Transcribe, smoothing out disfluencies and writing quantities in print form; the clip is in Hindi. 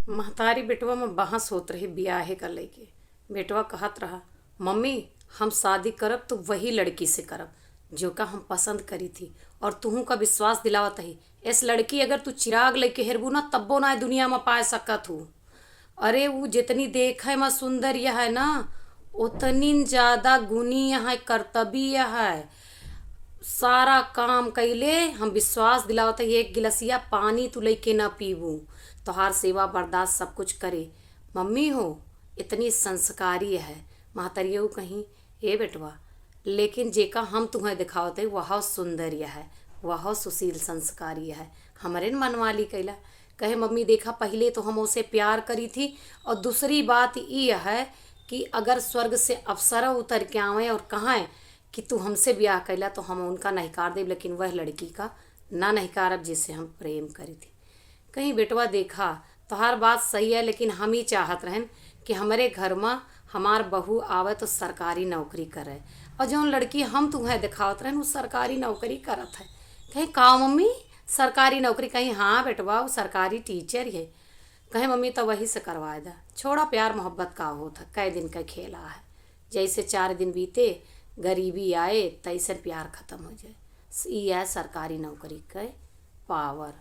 महतारी बेटवा में बहस होत रही बियाहे का लेके। बेटवा कहत रहा, मम्मी हम शादी करब तो वही लड़की से करब जो का हम पसंद करी थी, और तुहू का विश्वास दिलावत ही इस लड़की अगर तू चिराग लेके हेरबू ना तब्बो ना दुनिया में पाए सकत हूँ। अरे वो जितनी देखे में सुंदर यह है ना, उतनी ज्यादा गुणी है, कर्तव्य है, सारा काम कैले। हम विश्वास दिलावत है एक गिलसिया पानी तू लेके ना पीबू, तोहार सेवा बर्दाश्त सब कुछ करे। मम्मी हो इतनी संस्कारी है। महतरियो कहीं ए बेटवा, लेकिन जेका हम तुम्हें दिखावत है वह सुंदर है, वह सुशील संस्कारी है, हमरे न मनवाली कैला। कहे मम्मी देखा पहले तो हम उसे प्यार करी थी, और दूसरी बात ये है कि अगर स्वर्ग से अप्सरा उतर के आवे और कहें कि तू हमसे ब्याह कैला तो हम उनका नहिकार देव, लेकिन वह लड़की का ना नहिकारब जिससे हम प्रेम करी थी। कहीं बेटवा देखा तोहार बात सही है, लेकिन हम ही चाहत रहन कि हमारे घर में हमार बहू आवे तो सरकारी नौकरी करे, और जौन लड़की हम तुम्हें दिखावत रहन वो सरकारी नौकरी करत है। कहीं का मम्मी सरकारी नौकरी? कहीं हाँ बेटवा वो सरकारी टीचर है। कहे मम्मी तो वही से करवाए दा, छोड़ा प्यार मोहब्बत का होता कै दिन का खेला है। जैसे 4 दिन बीते गरीबी आए तैसे प्यार खत्म हो जाए। ये है सरकारी नौकरी के पावर।